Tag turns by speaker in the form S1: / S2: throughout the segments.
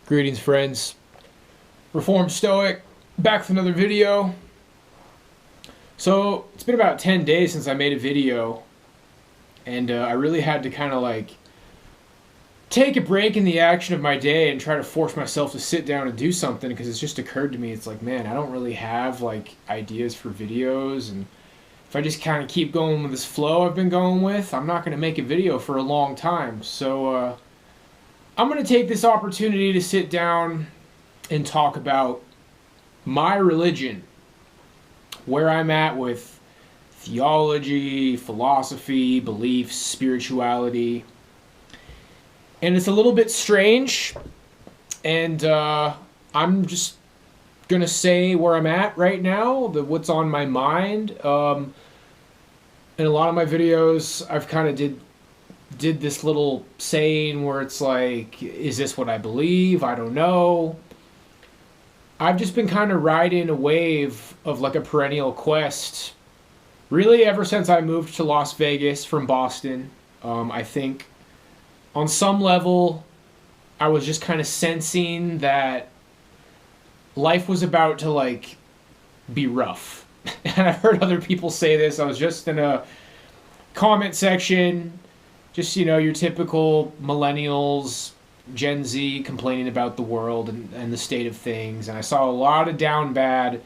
S1: Greetings, friends. Reformed Stoic, back with another video. So, it's been about 10 days since I made a video, and I really had to kind of take a break in the action of my day and try to force myself to sit down and do something, because it's just occurred to me, it's like, man, I don't really have ideas for videos, and if I just kind of keep going with this flow I've been going with, I'm not going to make a video for a long time. So, I'm going to take this opportunity to sit down and talk about my religion, where I'm at with theology, philosophy, beliefs, spirituality. And it's a little bit strange, and I'm just going to say where I'm at right now, what's on my mind. In a lot of my videos, I've kind of did this little saying where it's like, is this what I believe? I don't know. I've just been kind of riding a wave of like a perennial quest, really ever since I moved to Las Vegas from Boston. I think on some level, I was just kind of sensing that life was about to be rough. And I've heard other people say this. I was just in a comment section, just, your typical millennials, Gen Z complaining about the world and the state of things. And I saw a lot of down bad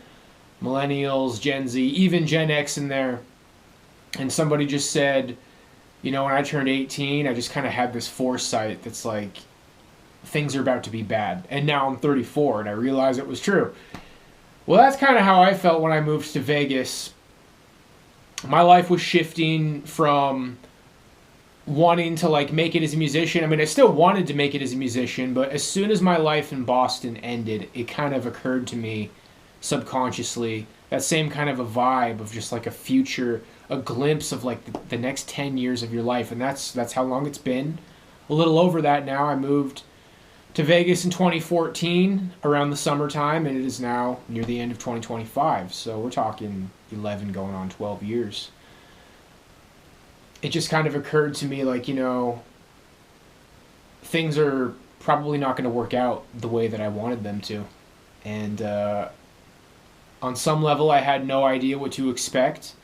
S1: millennials, Gen Z, even Gen X in there. And somebody just said, when I turned 18, I just kind of had this foresight that's like, things are about to be bad. And now I'm 34 and I realize it was true. Well, that's kind of how I felt when I moved to Vegas. My life was shifting from wanting to make it as a musician. I mean, I still wanted to make it as a musician, but as soon as my life in Boston ended, it kind of occurred to me subconsciously, that same kind of a vibe of just a future, a glimpse of the next 10 years of your life. And that's how long it's been. A little over that now. I moved to Vegas in 2014 around the summertime, and it is now near the end of 2025. So we're talking 11 going on 12 years. It just kind of occurred to me things are probably not going to work out the way that I wanted them to. And on some level, I had no idea what to expect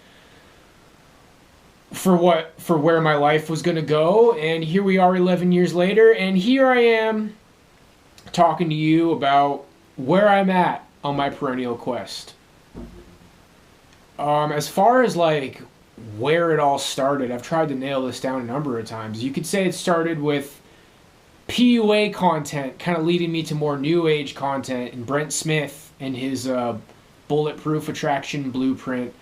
S1: for where my life was going to go. And here we are 11 years later, and here I am talking to you about where I'm at on my perennial quest. As far as where it all started, I've tried to nail this down a number of times. You could say it started with PUA content, kind of leading me to more new age content, and Brent Smith and his bulletproof attraction blueprint,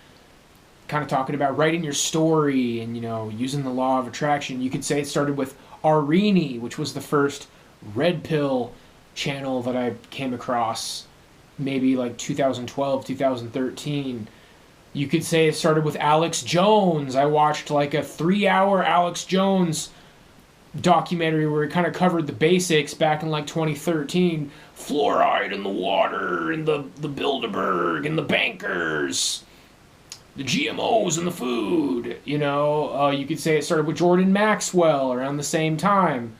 S1: kind of talking about writing your story and using the law of attraction. You could say it started with Arini, which was the first red pill channel that I came across, maybe 2012, 2013. You could say it started with Alex Jones. I watched a 3-hour Alex Jones documentary where he kind of covered the basics back in 2013. Fluoride in the water, and the Bilderberg, and the bankers, the GMOs in the food. You could say it started with Jordan Maxwell around the same time.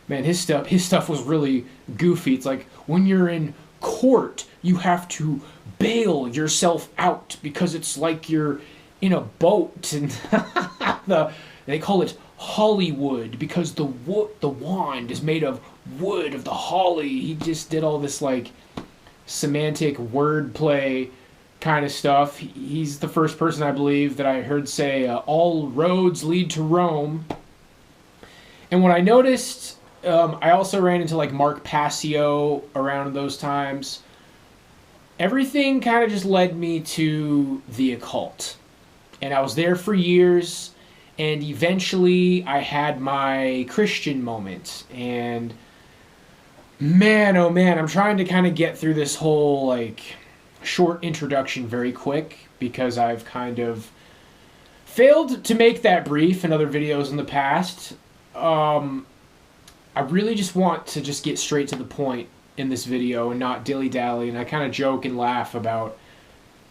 S1: Man, his stuff was really goofy. It's like, when you're in court, you have to bail yourself out because it's like you're in a boat, and they call it Hollywood because the wand is made of wood of the holly. He just did all this semantic wordplay kind of stuff. He's the first person, I believe, that I heard say all roads lead to Rome. And what I noticed, I also ran into Mark Passio around those times. Everything kind of just led me to the occult. And I was there for years, and eventually I had my Christian moment. And man, oh man, I'm trying to kind of get through this whole short introduction very quick, because I've kind of failed to make that brief in other videos in the past. I really just want to just get straight to the point in this video and not dilly-dally, and I kind of joke and laugh about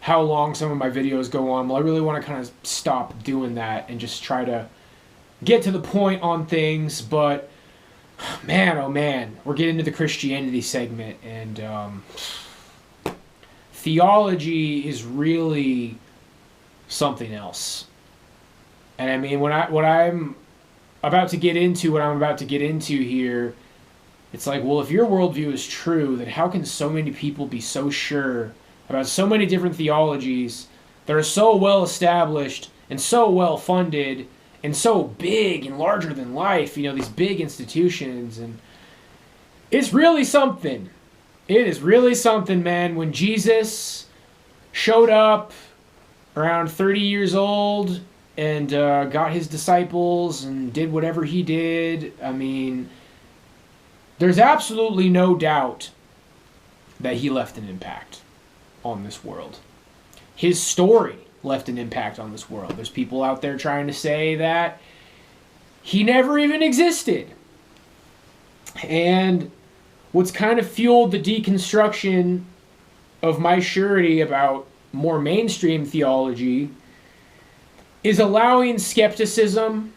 S1: how long some of my videos go on. Well, I really want to kind of stop doing that and just try to get to the point on things. But Man, oh man, we're getting to the Christianity segment, and theology is really something else. And I mean, what I'm about to get into, what I'm about to get into here, it's like, well, if your worldview is true, then how can so many people be so sure about so many different theologies that are so well established and so well funded and so big and larger than life, these big institutions? And it's really something. It is really something, man. When Jesus showed up around 30 years old and got his disciples and did whatever he did, I mean, there's absolutely no doubt that he left an impact on this world. His story left an impact on this world. There's people out there trying to say that he never even existed. And what's kind of fueled the deconstruction of my surety about more mainstream theology is allowing skepticism,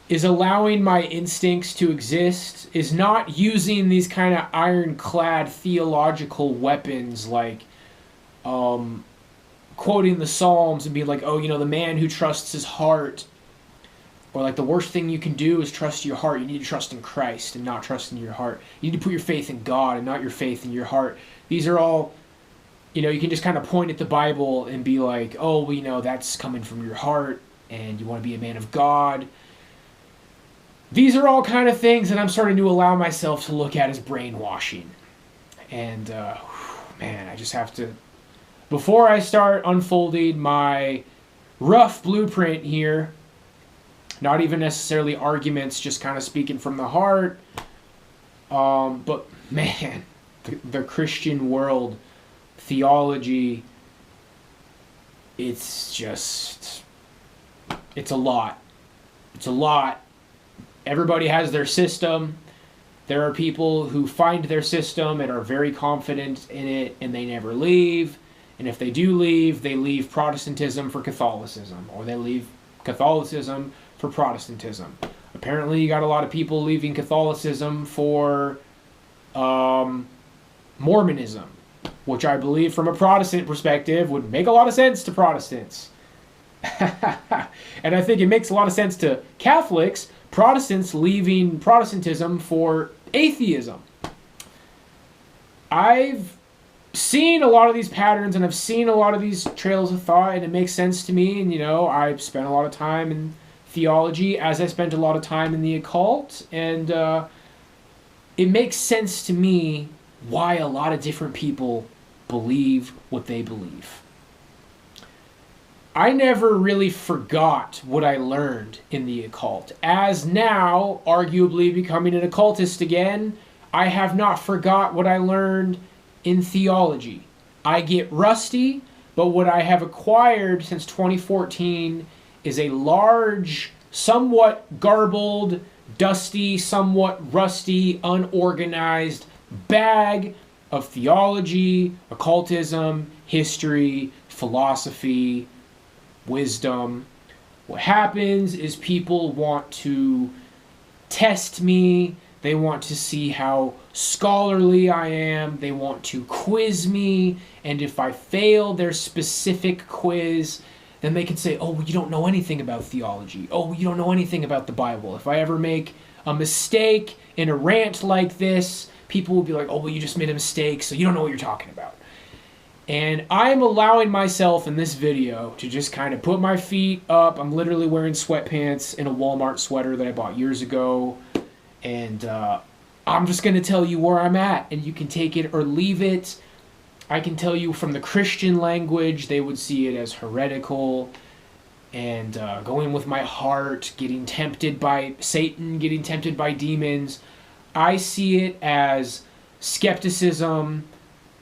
S1: is allowing my instincts to exist, is not using these kind of ironclad theological weapons like quoting the Psalms and being like, oh, the man who trusts his heart, or like the worst thing you can do is trust your heart. You need to trust in Christ and not trust in your heart. You need to put your faith in God and not your faith in your heart. These are all, you can just kind of point at the Bible and be like, oh, well, that's coming from your heart and you want to be a man of God. These are all kind of things that I'm starting to allow myself to look at as brainwashing. And, man, I just have to, before I start unfolding my rough blueprint here, not even necessarily arguments, just kind of speaking from the heart, but, man, the Christian world, theology, it's a lot. It's a lot. Everybody has their system. There are people who find their system and are very confident in it, and they never leave. And if they do leave, they leave Protestantism for Catholicism, or they leave Catholicism for Protestantism. Apparently, you got a lot of people leaving Catholicism for Mormonism, which I believe from a Protestant perspective would make a lot of sense to Protestants. And I think it makes a lot of sense to Catholics, Protestants leaving Protestantism for atheism. I've seen a lot of these patterns and I've seen a lot of these trails of thought, and it makes sense to me. And, I've spent a lot of time in theology as I spent a lot of time in the occult. And it makes sense to me why a lot of different people believe what they believe. I never really forgot what I learned in the occult. As now, arguably becoming an occultist again, I have not forgot what I learned in theology. I get rusty, but what I have acquired since 2014 is a large, somewhat garbled, dusty, somewhat rusty, unorganized bag of theology, occultism, history, philosophy, wisdom. What happens is people want to test me. They want to see how scholarly I am. They want to quiz me. And if I fail their specific quiz, then they can say, oh, well, you don't know anything about theology. Oh, well, you don't know anything about the Bible. If I ever make a mistake in a rant like this, people will be like, oh, well, you just made a mistake, so you don't know what you're talking about. And I'm allowing myself in this video to just kind of put my feet up. I'm literally wearing sweatpants in a Walmart sweater that I bought years ago. And I'm just going to tell you where I'm at, and you can take it or leave it. I can tell you from the Christian language, they would see it as heretical and going with my heart, getting tempted by Satan, getting tempted by demons. I see it as skepticism,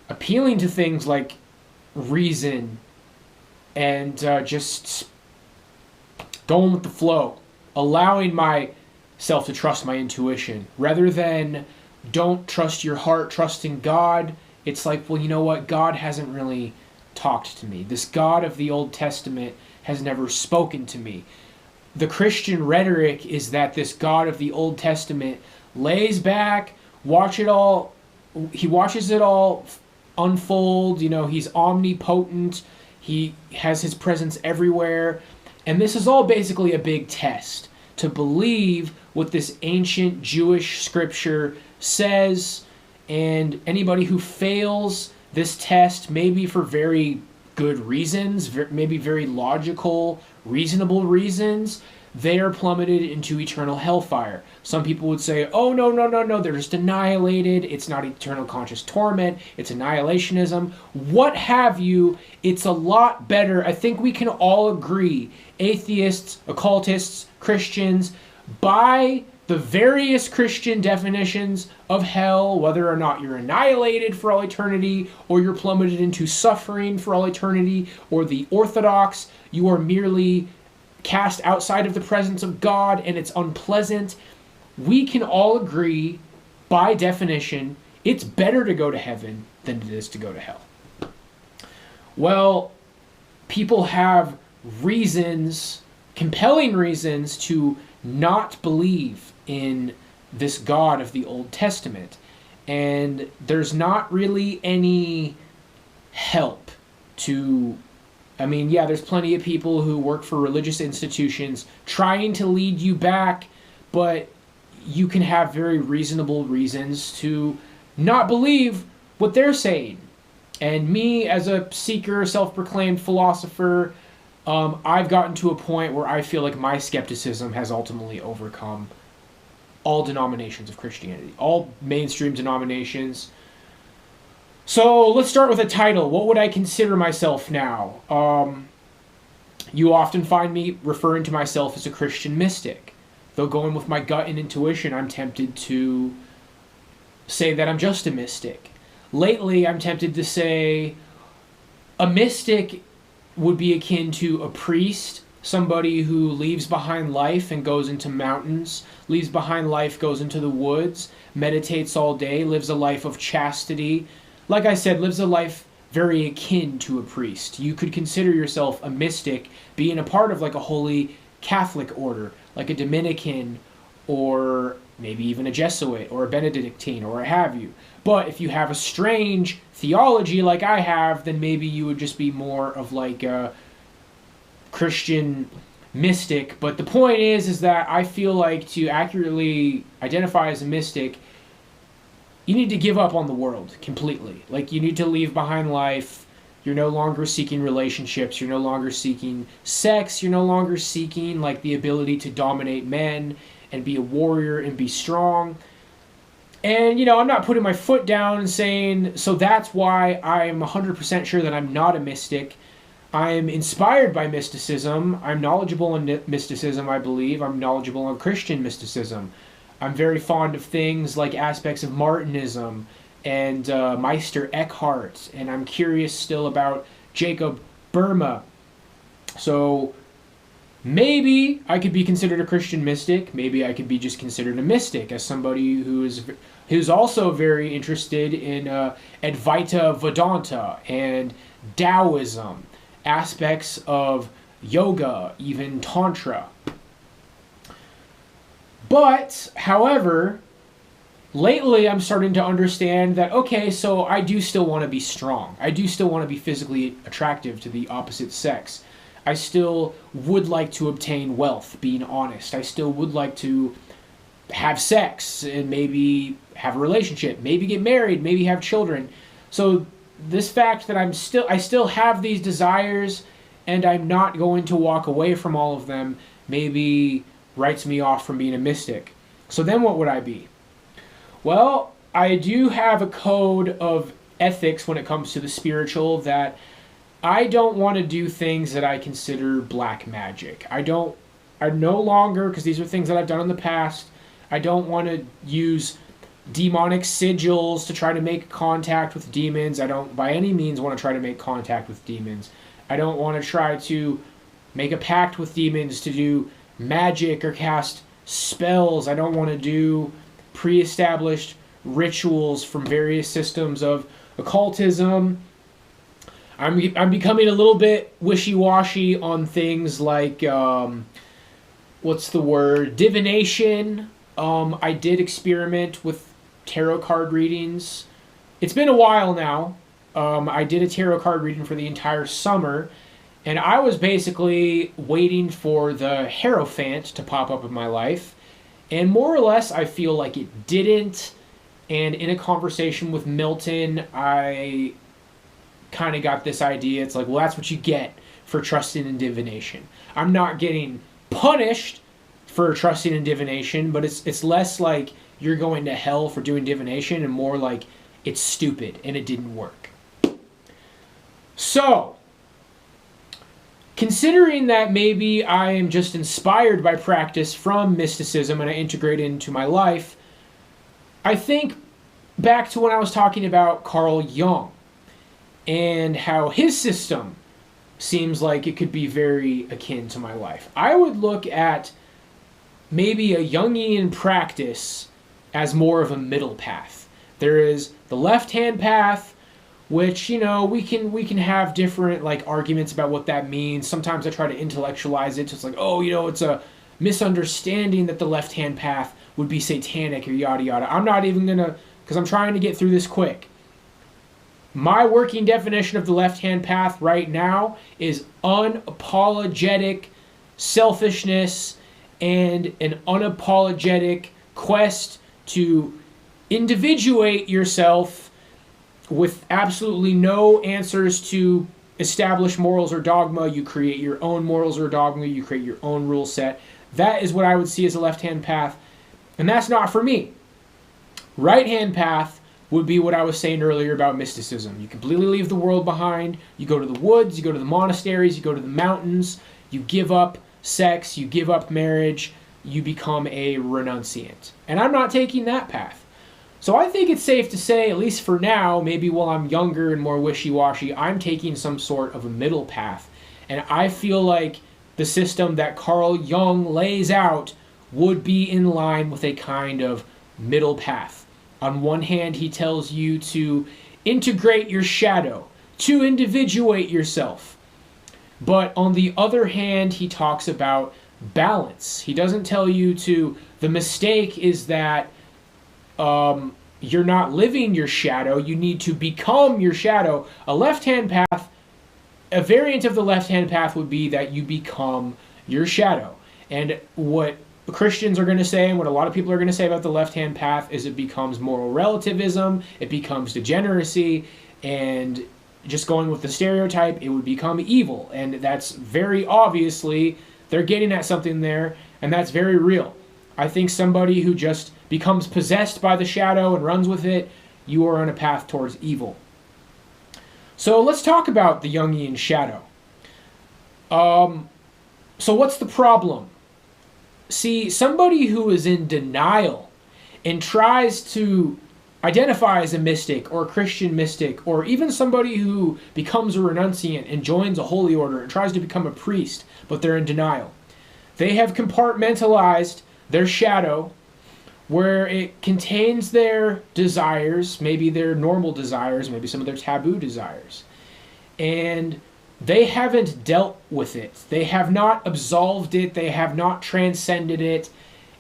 S1: appealing to things like reason, and just going with the flow, allowing myself to trust my intuition rather than don't trust your heart, trust in God. It's like, well, you know what? God hasn't really talked to me. This God of the Old Testament has never spoken to me. The Christian rhetoric is that this God of the Old Testament lays back, he watches it all unfold. He's omnipotent. He has his presence everywhere. And this is all basically a big test to believe what this ancient Jewish scripture says. And anybody who fails this test, maybe for very good reasons, maybe very logical, reasonable reasons, they are plummeted into eternal hellfire. Some people would say, oh, no, they're just annihilated. It's not eternal conscious torment. It's annihilationism. What have you. It's a lot better. I think we can all agree, atheists, occultists, Christians, by the various Christian definitions of hell, whether or not you're annihilated for all eternity, or you're plummeted into suffering for all eternity, or the Orthodox, you are merely cast outside of the presence of God and it's unpleasant. We can all agree, by definition, it's better to go to heaven than it is to go to hell. Well, people have reasons, compelling reasons, to not believe in this God of the Old Testament. And there's not really any help to... there's plenty of people who work for religious institutions trying to lead you back, but you can have very reasonable reasons to not believe what they're saying. And me, as a seeker, self-proclaimed philosopher, I've gotten to a point where I feel like my skepticism has ultimately overcome all denominations of Christianity, all mainstream denominations. So let's start with a title. What would I consider myself now? You often find me referring to myself as a Christian mystic. Though going with my gut and intuition, I'm tempted to say that I'm just a mystic. Lately, I'm tempted to say a mystic would be akin to a priest, somebody who leaves behind life and goes into mountains, leaves behind life, goes into the woods, meditates all day, lives a life of chastity. Like I said, lives a life very akin to a priest. You could consider yourself a mystic, being a part of like a holy Catholic order, like a Dominican, or maybe even a Jesuit, or a Benedictine, or what have you. But if you have a strange theology like I have, then maybe you would just be more of like a Christian mystic. But the point is that I feel like to accurately identify as a mystic, you need to give up on the world completely. Like, you need to leave behind life. You're no longer seeking relationships. You're no longer seeking sex. You're no longer seeking like the ability to dominate men and be a warrior and be strong. And, I'm not putting my foot down and saying, so that's why I'm 100% sure that I'm not a mystic. I'm inspired by mysticism. I'm knowledgeable in mysticism, I believe. I'm knowledgeable on Christian mysticism. I'm very fond of things like aspects of Martinism and Meister Eckhart. And I'm curious still about Jacob Burma. So maybe I could be considered a Christian mystic. Maybe I could be just considered a mystic as somebody who's also very interested in Advaita Vedanta and Taoism, aspects of yoga, even Tantra. But, however, lately I'm starting to understand that, okay, so I do still want to be strong. I do still want to be physically attractive to the opposite sex. I still would like to obtain wealth, being honest. I still would like to have sex and maybe have a relationship, maybe get married, maybe have children. So this fact that I still have these desires and I'm not going to walk away from all of them maybe writes me off from being a mystic. So then what would I be? Well, I do have a code of ethics when it comes to the spiritual that I don't want to do things that I consider black magic. I no longer, because these are things that I've done in the past, I don't want to use demonic sigils to try to make contact with demons. I don't by any means want to try to make contact with demons. I don't want to try to make a pact with demons to do magic or cast spells. I don't want to do pre-established rituals from various systems of occultism. I'm becoming a little bit wishy-washy on things like, divination, I did experiment with tarot card readings. It's been a while now. I did a tarot card reading for the entire summer, and I was basically waiting for the Hierophant to pop up in my life, and more or less I feel like it didn't. And in a conversation with Milton, I kind of got this idea. It's like, well, that's what you get for trusting in divination. I'm not getting punished for trusting in divination, but it's less like you're going to hell for doing divination and more like it's stupid and it didn't work. So, considering that maybe I am just inspired by practice from mysticism and I integrate it into my life, I think back to when I was talking about Carl Jung and how his system seems like it could be very akin to my life. I would look at maybe a Jungian practice as more of a middle path. There is the left-hand path, which, you know, we can have different like arguments about what that means. Sometimes I try to intellectualize it. It's like, oh, you know, it's a misunderstanding that the left-hand path would be satanic or yada yada. I'm not even gonna, because I'm trying to get through this quick. My working definition of the left-hand path right now is unapologetic selfishness and an unapologetic quest to individuate yourself with absolutely no answers to established morals or dogma. You create your own morals or dogma. You create your own rule set. That is what I would see as a left-hand path. And that's not for me. Right-hand path would be what I was saying earlier about mysticism. You completely leave the world behind. You go to the woods, you go to the monasteries, you go to the mountains, you give up sex, you give up marriage, you become a renunciant. And I'm not taking that path. So I think it's safe to say, at least for now, maybe while I'm younger and more wishy-washy, I'm taking some sort of a middle path. And I feel like the system that Carl Jung lays out would be in line with a kind of middle path. On one hand, he tells you to integrate your shadow, to individuate yourself. But on the other hand, he talks about balance. He doesn't tell you to, the mistake is that you're not living your shadow, you need to become your shadow. A left-hand path, a variant of the left-hand path would be that you become your shadow. And what Christians are going to say, and what a lot of people are going to say about the left-hand path, is it becomes moral relativism, it becomes degeneracy, and just going with the stereotype, it would become evil. And that's very obviously, they're getting at something there, and that's very real. I think somebody who just becomes possessed by the shadow and runs with it, you are on a path towards evil. So let's talk about the Jungian shadow. So what's the problem? See, somebody who is in denial and tries to identify as a mystic or a Christian mystic, or even somebody who becomes a renunciant and joins a holy order and tries to become a priest, but they're in denial. They have compartmentalized their shadow where it contains their desires, maybe their normal desires, maybe some of their taboo desires. And they haven't dealt with it. They have not absolved it. They have not transcended it.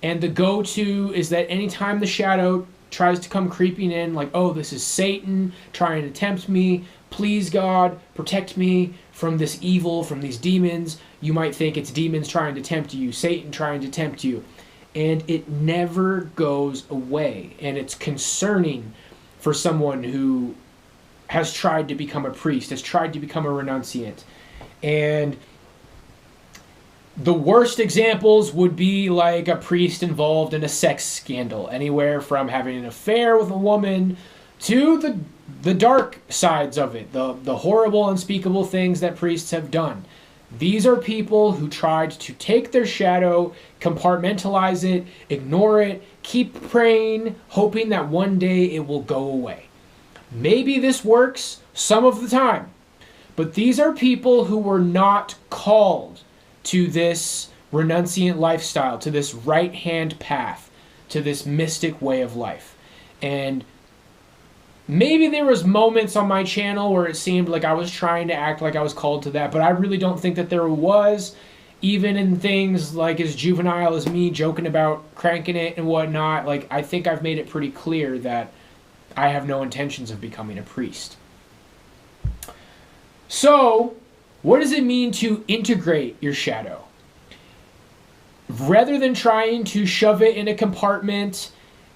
S1: And the go-to is that anytime the shadow tries to come creeping in, like, oh, this is Satan trying to tempt me. Please, God, protect me from this evil, from these demons. You might think it's demons trying to tempt you, Satan trying to tempt you. And it never goes away. And it's concerning for someone who has tried to become a priest, has tried to become a renunciant. And the worst examples would be like a priest involved in a sex scandal, anywhere from having an affair with a woman to the dark sides of it, the horrible, unspeakable things that priests have done. These are people who tried to take their shadow, compartmentalize it, ignore it, keep praying, hoping that one day it will go away. Maybe this works some of the time, but these are people who were not called to this renunciant lifestyle, to this right-hand path, to this mystic way of life. And maybe there was moments on my channel where it seemed like I was trying to act like I was called to that, but I really don't think that there was. even in things like as juvenile as me joking about cranking it and whatnot, like I think I've made it pretty clear that I have no intentions of becoming a priest. So, what does it mean to integrate your shadow? Rather than trying to shove it in a compartment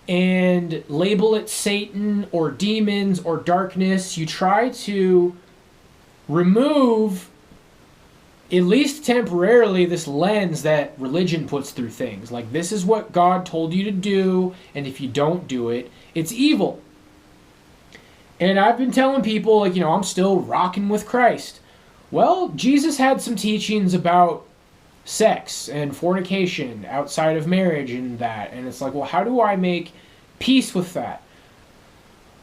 S1: and label it Satan or demons or darkness, you try to remove, at least temporarily, this lens that religion puts through things. Like, this is what God told you to do, and if you don't do it, it's evil. And I've been telling people, like, I'm still rocking with Christ. Well, Jesus had some teachings about sex and fornication outside of marriage and that. And it's like, well, how do I make peace with that?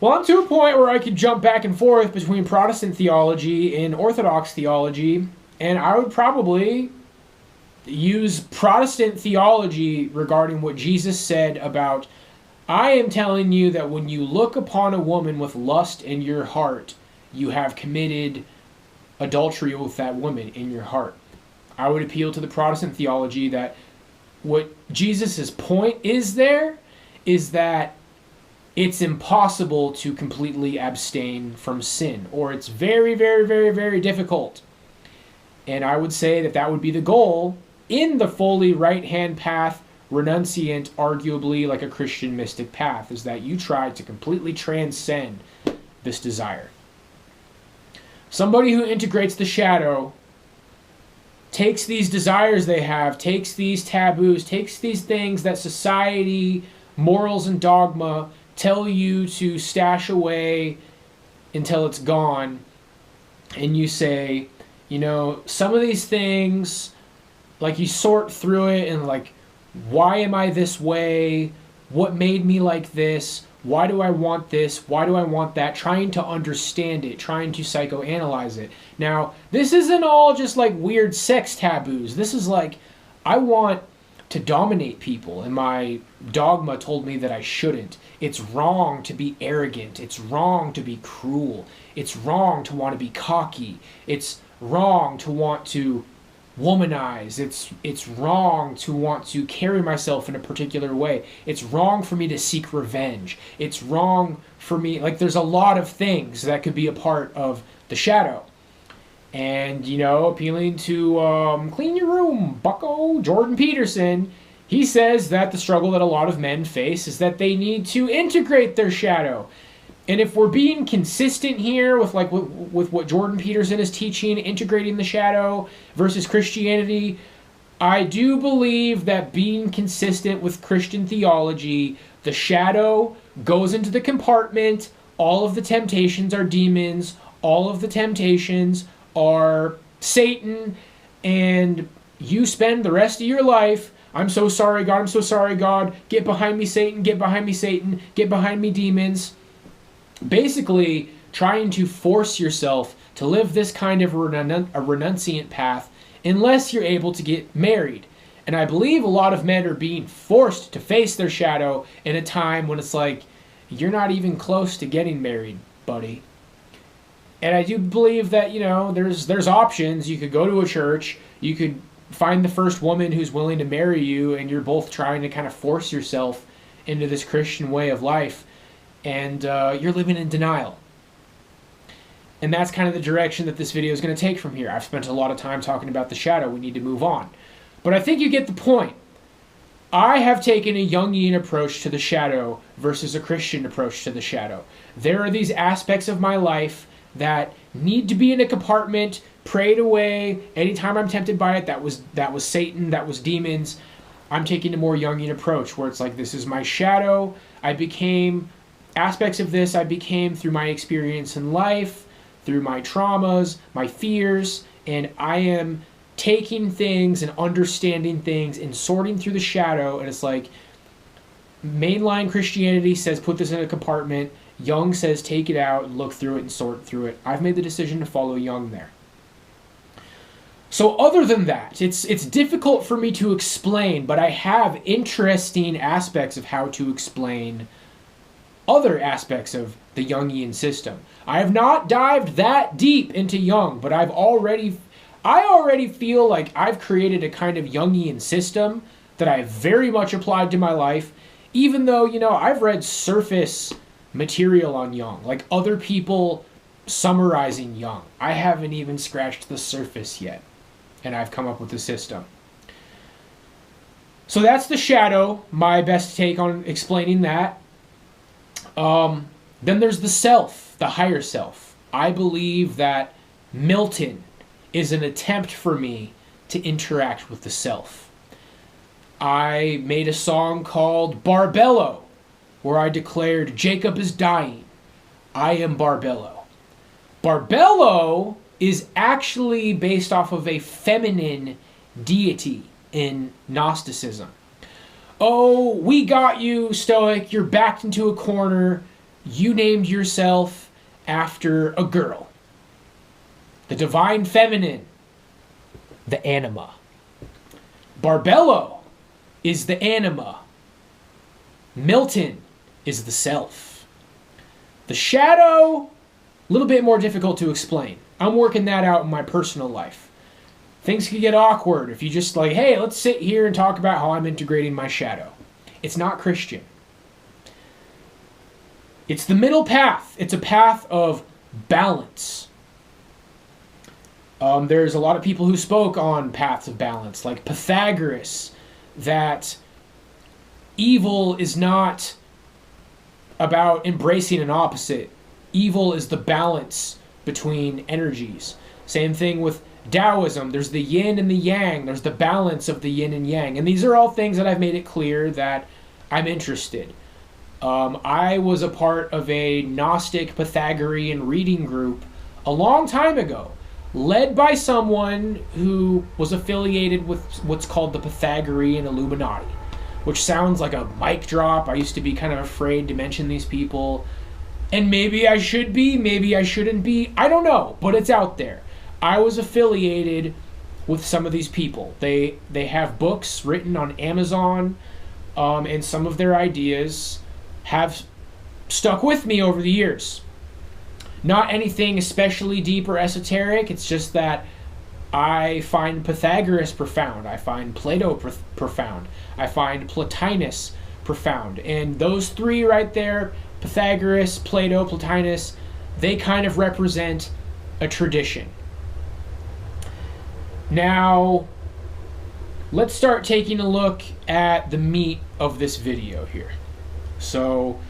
S1: Well, I'm to a point where I could jump back and forth between Protestant theology and Orthodox theology, and I would probably use Protestant theology regarding what Jesus said about, I am telling you that when you look upon a woman with lust in your heart, you have committed adultery with that woman in your heart. I would appeal to the Protestant theology that what Jesus' point is there is that it's impossible to completely abstain from sin, or it's very, very, very, very difficult. And I would say that that would be the goal in the fully right-hand path, renunciant, arguably like a Christian mystic path, is that you try to completely transcend this desire. Somebody who integrates the shadow takes these desires they have, takes these taboos, takes these things that society, morals, and dogma tell you to stash away until it's gone, and you say, some of these things, like, you sort through it and like, why am I this way? What made me like this? Why do I want this? Why do I want that? Trying to understand it, trying to psychoanalyze it. Now, this isn't all just like weird sex taboos. This is like, I want to dominate people, and my dogma told me that I shouldn't. It's wrong to be arrogant. It's wrong to be cruel. It's wrong to want to be cocky. It's wrong to want to womanize. It's wrong to want to carry myself in a particular way. It's wrong for me to seek revenge. It's wrong for me, like, there's a lot of things that could be a part of the shadow. And, appealing to Clean Your Room, bucko, Jordan Peterson, he says that the struggle that a lot of men face is that they need to integrate their shadow. And if we're being consistent here with with what Jordan Peterson is teaching, integrating the shadow versus Christianity, I do believe that being consistent with Christian theology, the shadow goes into the compartment, all of the temptations are demons, all of the temptations are Satan, and you spend the rest of your life, I'm so sorry, God, I'm so sorry, God, get behind me, Satan, get behind me, Satan, get behind me, demons. Basically, trying to force yourself to live this kind of a renunciant path unless you're able to get married. And I believe a lot of men are being forced to face their shadow in a time when it's like, you're not even close to getting married, buddy. And I do believe that, there's options. You could go to a church, you could find the first woman who's willing to marry you, and you're both trying to kind of force yourself into this Christian way of life, and you're living in denial. And that's kind of the direction that this video is going to take from here. I've spent a lot of time talking about the shadow. We need to move on. But I think you get the point. I have taken a Jungian approach to the shadow versus a Christian approach to the shadow. There are these aspects of my life that need to be in a compartment, prayed away. Anytime I'm tempted by it, that was Satan, that was demons. I'm taking a more Jungian approach where it's like, this is my shadow. Aspects of this I became through my experience in life, through my traumas, my fears, and I am taking things and understanding things and sorting through the shadow. And it's like, mainline Christianity says put this in a compartment. Jung says take it out and look through it and sort through it. I've made the decision to follow Jung there. So other than that, it's difficult for me to explain, but I have interesting aspects of how to explain other aspects of the Jungian system. I have not dived that deep into Jung, but I I already feel like I've created a kind of Jungian system that I have very much applied to my life, even though, I've read surface material on Jung, like other people summarizing Jung. I haven't even scratched the surface yet, and I've come up with a system. So that's the shadow, my best take on explaining that. Then there's the self, the higher self. I believe that Milton is an attempt for me to interact with the self. I made a song called Barbello, where I declared Jacob is dying. I am Barbello. Barbello is actually based off of a feminine deity in Gnosticism. Oh, we got you, Stoic. You're backed into a corner. You named yourself after a girl. The divine feminine. The anima. Barbello is the anima. Milton is the self. The shadow, a little bit more difficult to explain. I'm working that out in my personal life. Things can get awkward if you just like, hey, let's sit here and talk about how I'm integrating my shadow. It's not Christian. It's the middle path. It's a path of balance. There's a lot of people who spoke on paths of balance, like Pythagoras, that evil is not about embracing an opposite. Evil is the balance between energies. Same thing with Taoism. There's the yin and the yang. There's the balance of the yin and yang. And these are all things that I've made it clear that I'm interested. I was a part of a Gnostic Pythagorean reading group a long time ago, led by someone who was affiliated with what's called the Pythagorean Illuminati, which sounds like a mic drop. I used to be kind of afraid to mention these people. And maybe I should be, maybe I shouldn't be. I don't know, but it's out there. I was affiliated with some of these people. They have books written on Amazon, and some of their ideas have stuck with me over the years. Not anything especially deep or esoteric. It's just that I find Pythagoras profound. I find Plato profound. I find Plotinus profound. And those three right there, Pythagoras, Plato, Plotinus, they kind of represent a tradition. Now, let's start taking a look at the meat of this video here. So,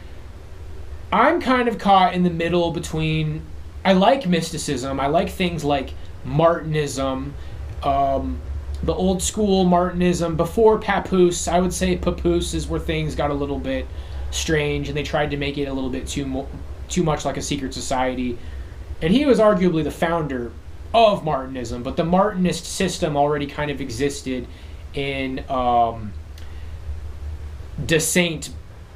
S1: I'm kind of caught in the middle between, I like mysticism, I like things like Martinism, the old school Martinism, before Papoose. I would say Papoose is where things got a little bit strange, and they tried to make it a little bit too much like a secret society. And he was arguably the founder of Martinism, but the Martinist system already kind of existed in de Saint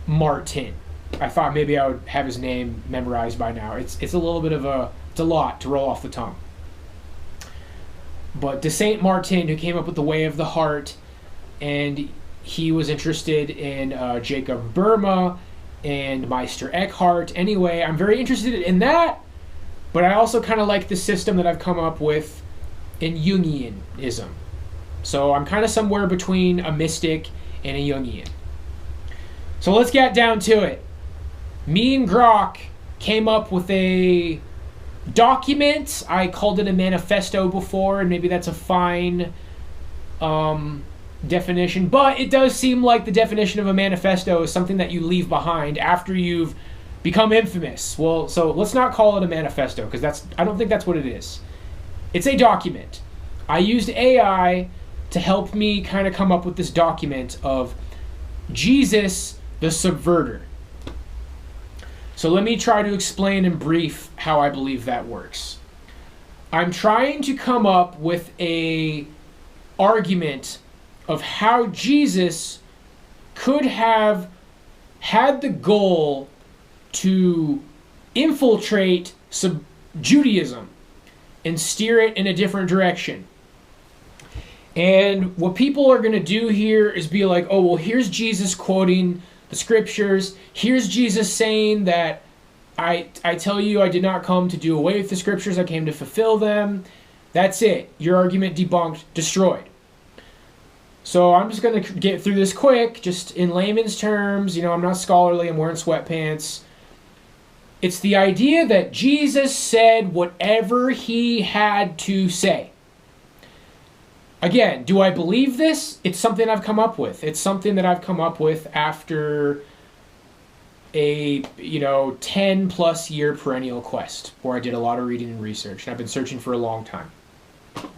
S1: Martin. I thought maybe I would have his name memorized by now. It's a little bit of it's a lot to roll off the tongue. But de Saint Martin, who came up with the Way of the Heart, and he was interested in Jacob Burma and Meister Eckhart. Anyway, I'm very interested in that, but I also kind of like the system that I've come up with in Jungianism. So I'm kind of somewhere between a mystic and a Jungian. So let's get down to it. Me and Grok came up with a document. I called it a manifesto before, and maybe that's a fine definition, but it does seem like the definition of a manifesto is something that you leave behind after you've become infamous. Well, so let's not call it a manifesto, because I don't think that's what it is. It's a document. I used AI to help me kind of come up with this document of Jesus the Subverter. So let me try to explain in brief how I believe that works. I'm trying to come up with a argument of how Jesus could have had the goal to infiltrate Judaism and steer it in a different direction. And what people are going to do here is be like, oh, well, here's Jesus quoting the scriptures. Here's Jesus saying that I tell you, I did not come to do away with the scriptures. I came to fulfill them. That's it. Your argument debunked, destroyed. So I'm just going to get through this quick, just in layman's terms. I'm not scholarly, I'm wearing sweatpants. It's the idea that Jesus said whatever he had to say. Again, do I believe this? It's something I've come up with. It's something that I've come up with after a 10 plus year perennial quest where I did a lot of reading and research, and I've been searching for a long time.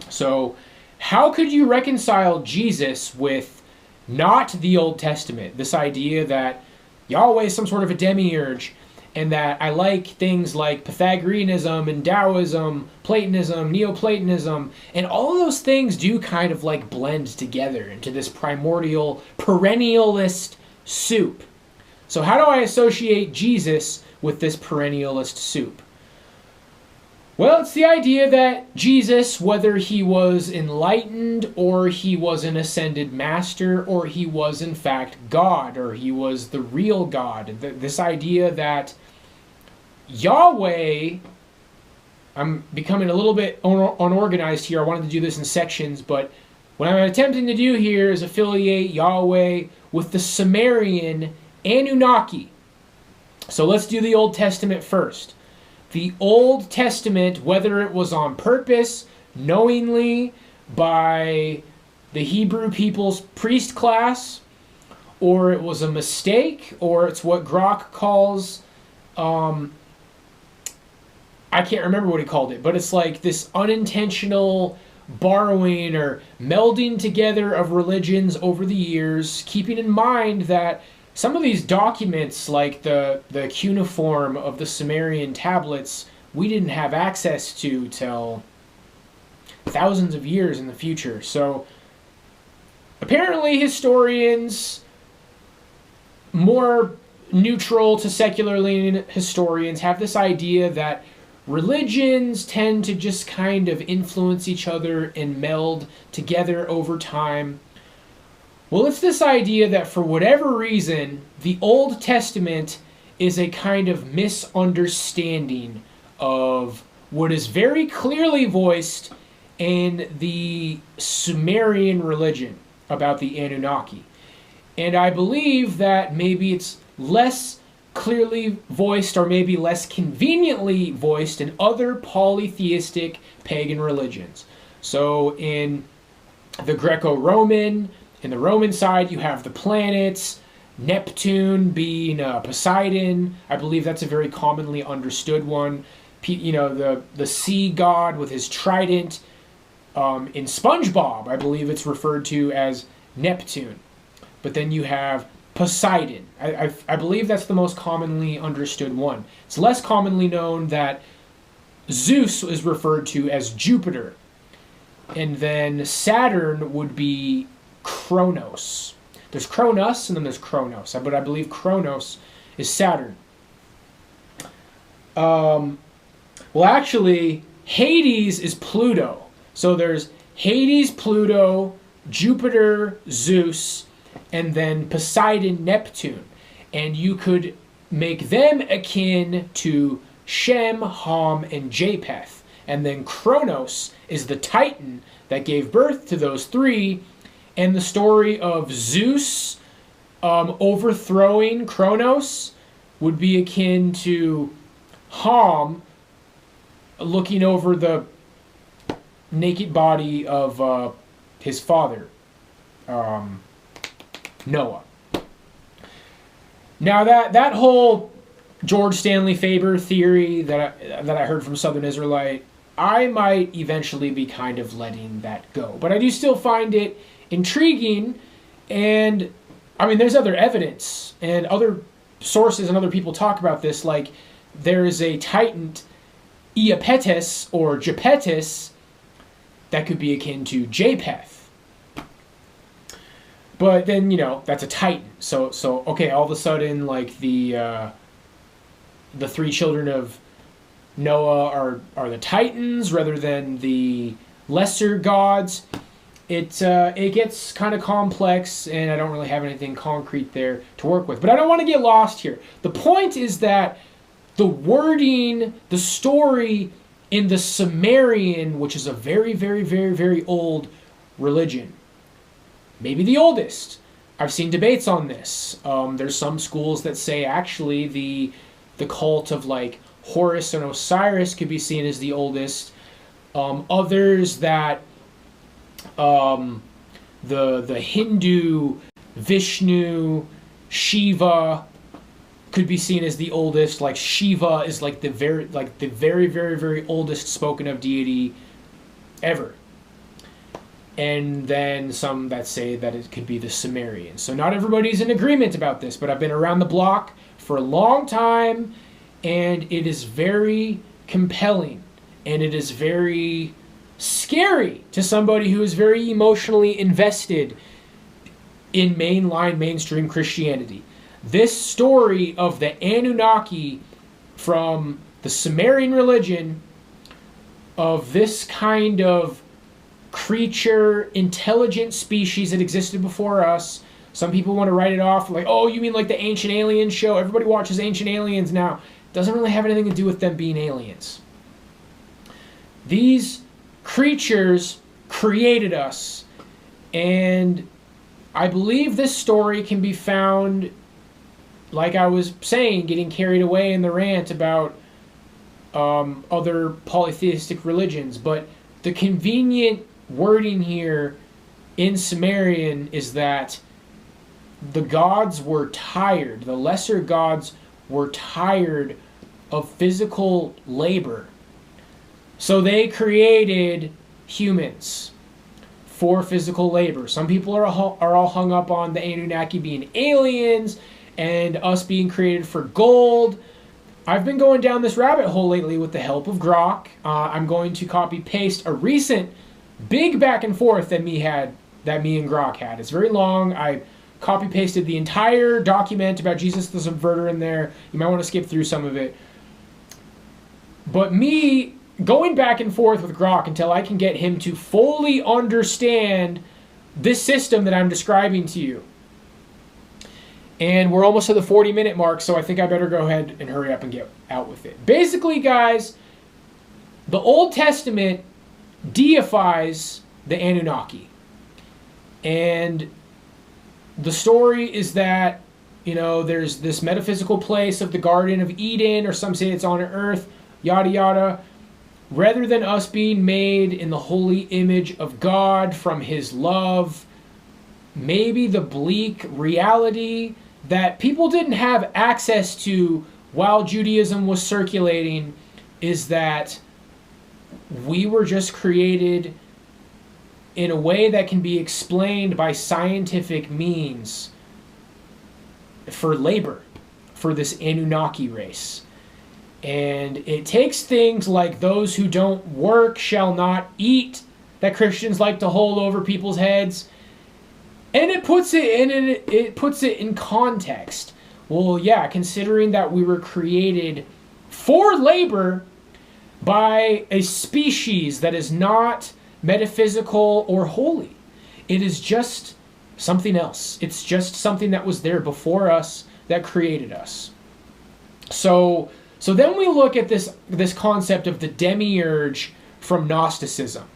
S1: So how could you reconcile Jesus with not the Old Testament? This idea that Yahweh is some sort of a demiurge, and that I like things like Pythagoreanism and Taoism, Platonism, Neoplatonism, and all of those things do kind of like blend together into this primordial perennialist soup. So how do I associate Jesus with this perennialist soup? Well, it's the idea that Jesus, whether he was enlightened or he was an ascended master or he was in fact God or he was the real God, this idea that Yahweh, I'm becoming a little bit unorganized here. I wanted to do this in sections, but what I'm attempting to do here is affiliate Yahweh with the Sumerian Anunnaki. So let's do the Old Testament first. The Old Testament, whether it was on purpose, knowingly, by the Hebrew people's priest class, or it was a mistake, or it's what Grok calls, I can't remember what he called it, but it's like this unintentional borrowing or melding together of religions over the years, keeping in mind that some of these documents, like the cuneiform of the Sumerian tablets, we didn't have access to till thousands of years in the future. So apparently historians, more neutral to secular leaning historians, have this idea that religions tend to just kind of influence each other and meld together over time. Well, it's this idea that for whatever reason, the Old Testament is a kind of misunderstanding of what is very clearly voiced in the Sumerian religion about the Anunnaki. And I believe that maybe it's less clearly voiced or maybe less conveniently voiced in other polytheistic pagan religions. So in the Greco-Roman, in the Roman side, you have the planets, Neptune being Poseidon. I believe that's a very commonly understood one. The sea god with his trident. In SpongeBob, I believe it's referred to as Neptune. But then you have Poseidon. I believe that's the most commonly understood one. It's less commonly known that Zeus is referred to as Jupiter. And then Saturn would be Kronos. There's Cronus and then there's Kronos, but I believe Kronos is Saturn. Well, actually, Hades is Pluto. So there's Hades, Pluto, Jupiter, Zeus, and then Poseidon, Neptune. And you could make them akin to Shem, Ham, and Japheth. And then Kronos is the Titan that gave birth to those three. And the story of Zeus overthrowing Kronos would be akin to Ham looking over the naked body of his father, Noah. Now that whole George Stanley Faber theory that I heard from Southern Israelite, I might eventually be kind of letting that go. But I do still find it intriguing, and I mean there's other evidence and other sources and other people talk about this, like there is a titan Iapetus or Japetus that could be akin to Japheth, but then that's a titan, so okay, all of a sudden like the three children of Noah are the titans rather than the lesser gods. It gets kind of complex, and I don't really have anything concrete there to work with. But I don't want to get lost here. The point is that the wording, the story in the Sumerian, which is a very, very, very, very old religion. Maybe the oldest. I've seen debates on this. There's some schools that say actually the cult of like Horus and Osiris could be seen as the oldest. Others that the Hindu Vishnu, Shiva could be seen as the oldest. Like Shiva is like the very, very, very oldest spoken of deity ever. And then some that say that it could be the Sumerian. So not everybody's in agreement about this, but I've been around the block for a long time, and it is very compelling, and it is very scary to somebody who is very emotionally invested in mainstream Christianity. This story of the Anunnaki from the Sumerian religion, of this kind of creature, intelligent species that existed before us. Some people want to write it off like, oh, you mean like the Ancient Aliens show? Everybody watches Ancient Aliens now. Doesn't really have anything to do with them being aliens. These creatures created us, and I believe this story can be found, like I was saying, getting carried away in the rant about other polytheistic religions, but the convenient wording here in Sumerian is that the gods were tired, the lesser gods were tired of physical labor. So they created humans for physical labor. Some people are all hung up on the Anunnaki being aliens and us being created for gold. I've been going down this rabbit hole lately with the help of Grok. I'm going to copy paste a recent big back and forth that me and Grok had. It's very long. I copy pasted the entire document about Jesus the Subverter in there. You might want to skip through some of it. But me going back and forth with Grok until I can get him to fully understand this system that I'm describing to you. And we're almost to the 40-minute mark, so I think I better go ahead and hurry up and get out with it. Basically, guys, the Old Testament deifies the Anunnaki. And the story is that, there's this metaphysical place of the Garden of Eden, or some say it's on earth, yada yada. Rather than us being made in the holy image of God from his love, maybe the bleak reality that people didn't have access to while Judaism was circulating is that we were just created in a way that can be explained by scientific means for labor, for this Anunnaki race. And it takes things like those who don't work shall not eat that Christians like to hold over people's heads, and it puts it in context. Well, yeah, considering that we were created for labor by a species that is not metaphysical or holy. It is just something else. It's just something that was there before us that created us. So then we look at this concept of the demiurge from Gnosticism.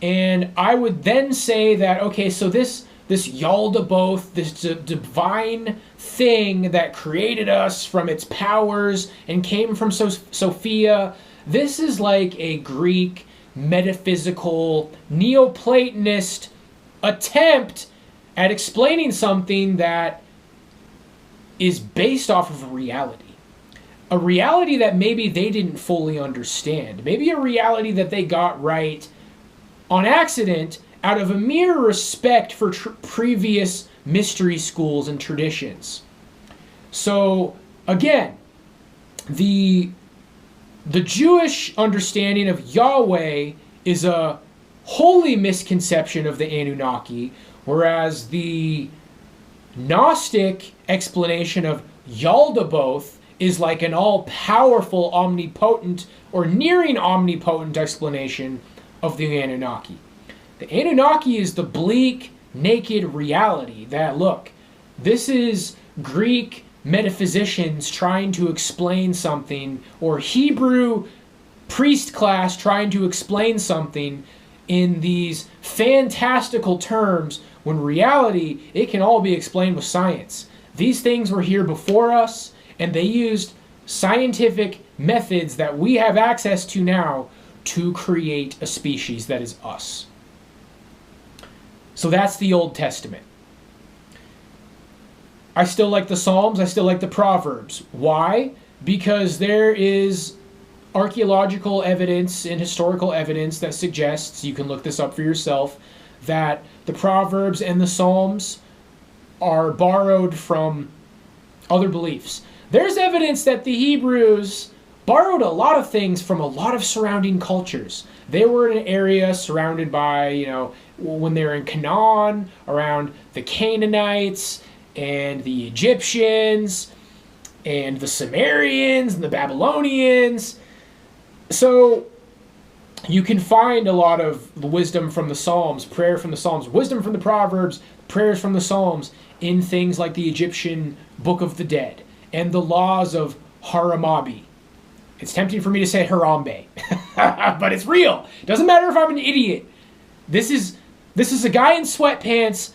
S1: And I would then say that, okay, so this Yaldabaoth, this divine thing that created us from its powers and came from Sophia, this is like a Greek metaphysical Neoplatonist attempt at explaining something that is based off of reality. A reality that maybe they didn't fully understand. Maybe a reality that they got right on accident out of a mere respect for previous mystery schools and traditions. So, again, the Jewish understanding of Yahweh is a holy misconception of the Anunnaki, whereas the Gnostic explanation of Yaldabaoth is like an all-powerful, omnipotent, or nearing omnipotent explanation of the Anunnaki. The Anunnaki is the bleak, naked reality that, look, this is Greek metaphysicians trying to explain something, or Hebrew priest class trying to explain something in these fantastical terms when reality, it can all be explained with science. These things were here before us, and they used scientific methods that we have access to now to create a species that is us. So that's the Old Testament. I still like the Psalms, I still like the Proverbs. Why? Because there is archaeological evidence and historical evidence that suggests, you can look this up for yourself, that the Proverbs and the Psalms are borrowed from other beliefs. There's evidence that the Hebrews borrowed a lot of things from a lot of surrounding cultures. They were in an area surrounded by, when they were in Canaan, around the Canaanites and the Egyptians and the Sumerians and the Babylonians. So you can find a lot of the wisdom from the Psalms, prayer from the Psalms, wisdom from the Proverbs, prayers from the Psalms in things like the Egyptian Book of the Dead and the laws of Hammurabi. It's tempting for me to say Harambe, but it's real. It doesn't matter if I'm an idiot. This is a guy in sweatpants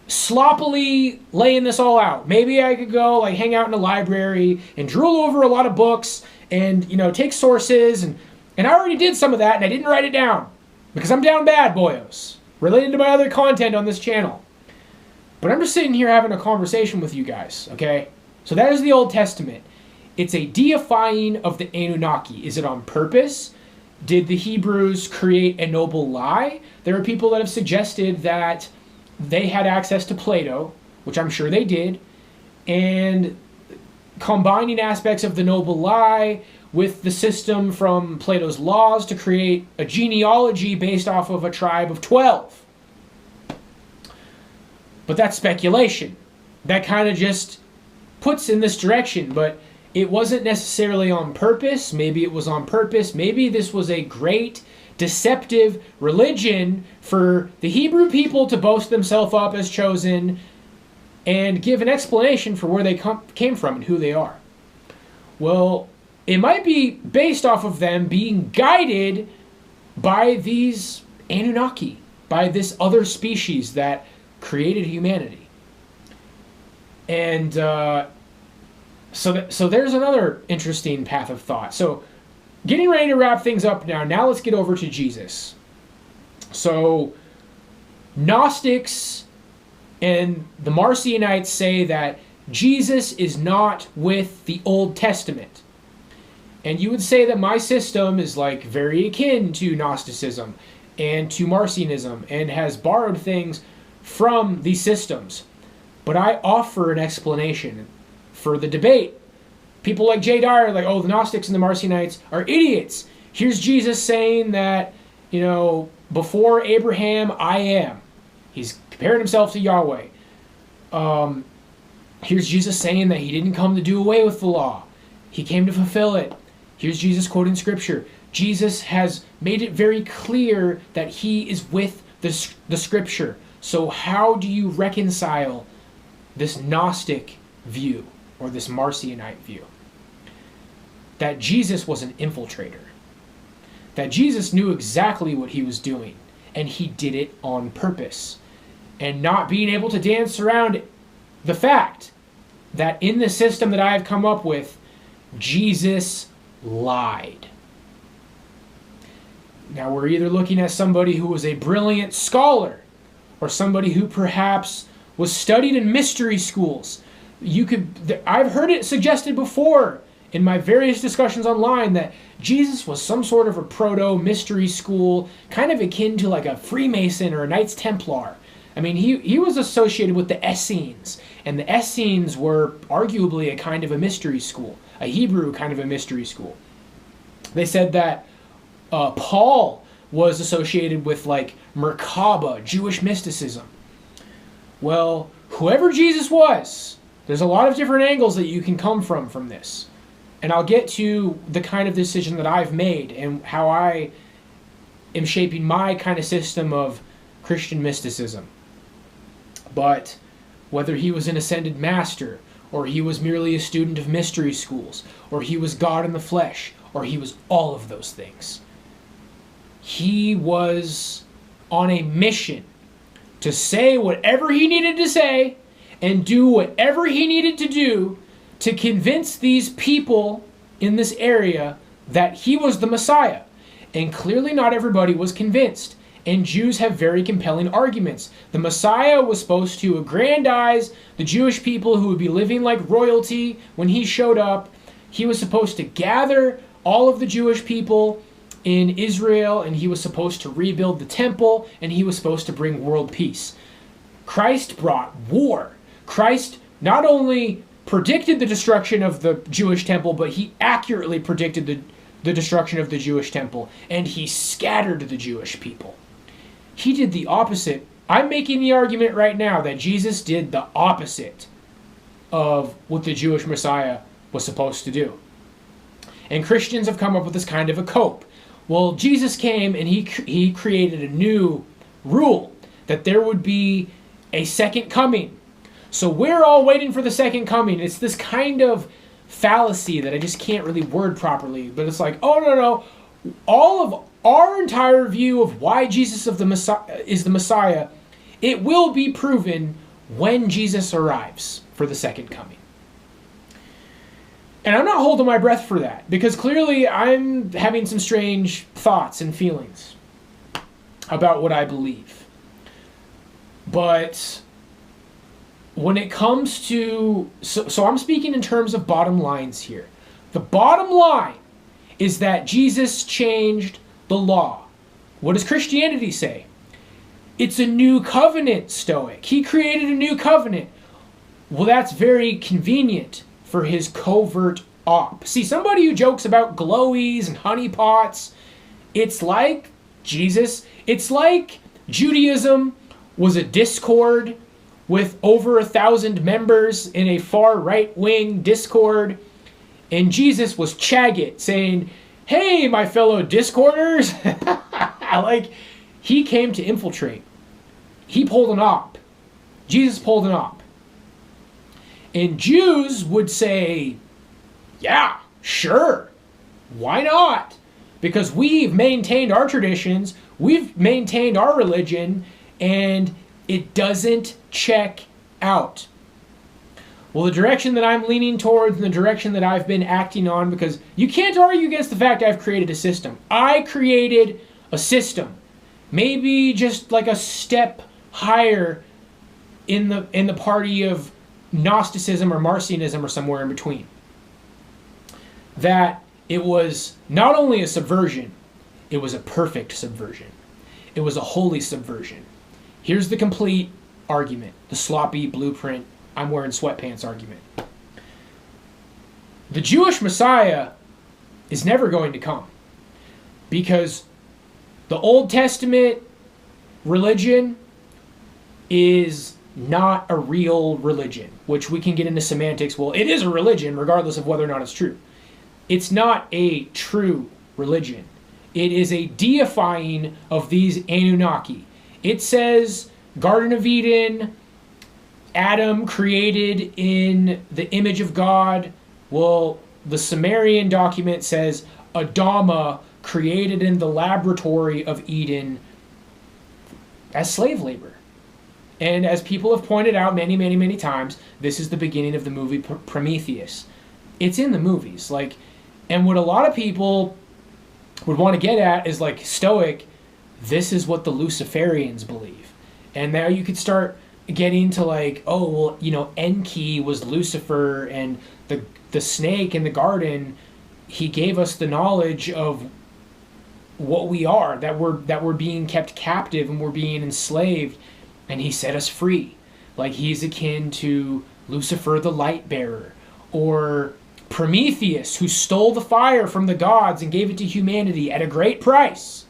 S1: sloppily laying this all out. Maybe I could go hang out in a library and drool over a lot of books and take sources and I already did some of that and I didn't write it down because I'm down bad, boyos, related to my other content on this channel. But I'm just sitting here having a conversation with you guys, okay? So that is the Old Testament. It's a deifying of the Anunnaki. Is it on purpose? Did the Hebrews create a noble lie? There are people that have suggested that they had access to Plato, which I'm sure they did, and combining aspects of the noble lie with the system from Plato's laws to create a genealogy based off of a tribe of 12. But that's speculation. That kind of just puts in this direction, but it wasn't necessarily on purpose. Maybe it was on purpose. Maybe this was a great deceptive religion for the Hebrew people to boast themselves up as chosen and give an explanation for where they came from and who they are. Well, it might be based off of them being guided by these Anunnaki, by this other species that created humanity. And so there's another interesting path of thought. So getting ready to wrap things up now. Now let's get over to Jesus. So Gnostics and the Marcionites say that Jesus is not with the Old Testament. And you would say that my system is very akin to Gnosticism and to Marcionism and has borrowed things from these systems. But I offer an explanation for the debate. People like Jay Dyer are the Gnostics and the Marcionites are idiots. Here's Jesus saying that, before Abraham, I am. He's comparing himself to Yahweh. Here's Jesus saying that he didn't come to do away with the law. He came to fulfill it. Here's Jesus quoting scripture. Jesus has made it very clear that he is with the scripture. So how do you reconcile this Gnostic view or this Marcionite view? That Jesus was an infiltrator. That Jesus knew exactly what he was doing, and he did it on purpose. And not being able to dance around the fact that in the system that I have come up with, Jesus lied. Now we're either looking at somebody who was a brilliant scholar or somebody who perhaps was studied in mystery schools. I've heard it suggested before in my various discussions online that Jesus was some sort of a proto-mystery school, kind of akin to a Freemason or a Knights Templar. I mean, he was associated with the Essenes, and the Essenes were arguably a kind of a mystery school, a Hebrew kind of a mystery school. They said that Paul was associated with Merkaba, Jewish mysticism. Well, whoever Jesus was, there's a lot of different angles that you can come from this. And I'll get to the kind of decision that I've made and how I am shaping my kind of system of Christian mysticism. But whether he was an ascended master, or he was merely a student of mystery schools, or he was God in the flesh, or he was all of those things. He was on a mission to say whatever he needed to say and do whatever he needed to do to convince these people in this area that he was the Messiah. And clearly not everybody was convinced. And Jews have very compelling arguments. The Messiah was supposed to aggrandize the Jewish people who would be living like royalty when he showed up. He was supposed to gather all of the Jewish people in Israel, and he was supposed to rebuild the temple, and he was supposed to bring world peace. Christ brought war. Christ not only predicted the destruction of the Jewish temple, but he accurately predicted the destruction of the Jewish temple, and he scattered the Jewish people. He did the opposite. I'm making the argument right now that Jesus did the opposite of what the Jewish Messiah was supposed to do. And Christians have come up with this kind of a cope. Well, Jesus came and he created a new rule that there would be a second coming. So we're all waiting for the second coming. It's this kind of fallacy that I just can't really word properly. But it's like, oh, no. All of our entire view of why Jesus is the Messiah, it will be proven when Jesus arrives for the second coming. And I'm not holding my breath for that, because clearly I'm having some strange thoughts and feelings about what I believe. But when it comes to... So I'm speaking in terms of bottom lines here. The bottom line is that Jesus changed the law. What does Christianity say? It's a new covenant, Stoic. He created a new covenant. Well, that's very convenient for his covert op. See, somebody who jokes about glowies and honeypots, it's like Jesus. It's like Judaism was a Discord with over 1,000 members in a far right-wing Discord, and Jesus was Chagit saying, hey, my fellow Discorders. Like, he came to infiltrate. He pulled an op. Jesus pulled an op. And Jews would say, yeah, sure. Why not? Because we've maintained our traditions, we've maintained our religion, and it doesn't check out. Well, the direction that I'm leaning towards and the direction that I've been acting on, because you can't argue against the fact I've created a system. I created a system. Maybe just like a step higher in the party of Gnosticism or Marcionism or somewhere in between. That it was not only a subversion, it was a perfect subversion. It was a holy subversion. Here's the complete argument, the sloppy blueprint, I'm wearing sweatpants argument. The Jewish Messiah is never going to come, because the Old Testament religion is not a real religion, which we can get into semantics. Well, it is a religion regardless of whether or not it's true. It's not a true religion. It is a deifying of these Anunnaki. It says Garden of Eden, Adam created in the image of God. Well, the Sumerian document says Adama created in the laboratory of Eden as slave labor. And as people have pointed out many, many, many times, this is the beginning of the movie Prometheus. It's in the movies. And what a lot of people would want to get at is like, Stoic, this is what the Luciferians believe. And now you could start getting to like, oh, well, Enki was Lucifer, and the snake in the garden, he gave us the knowledge of what we are, that we're being kept captive and we're being enslaved, and he set us free. Like, he's akin to Lucifer the light bearer, or Prometheus, who stole the fire from the gods and gave it to humanity at a great price.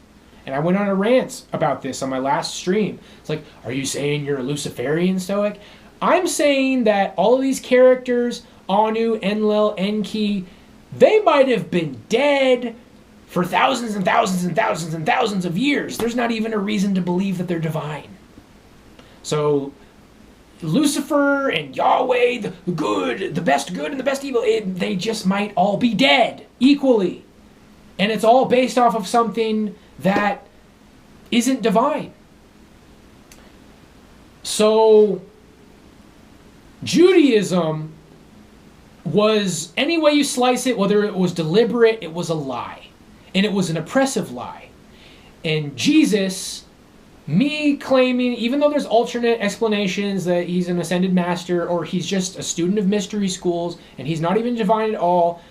S1: And I went on a rant about this on my last stream. It's like, are you saying you're a Luciferian, Stoic? I'm saying that all of these characters, Anu, Enlil, Enki, they might have been dead for thousands and thousands and thousands and thousands of years. There's not even a reason to believe that they're divine. So Lucifer and Yahweh, the good, the best good and the best evil, they just might all be dead equally. And it's all based off of something that isn't divine. So Judaism was, any way you slice it, whether it was deliberate, it was a lie. And it was an oppressive lie. And Jesus, me claiming, even though there's alternate explanations that he's an ascended master or he's just a student of mystery schools and he's not even divine at all,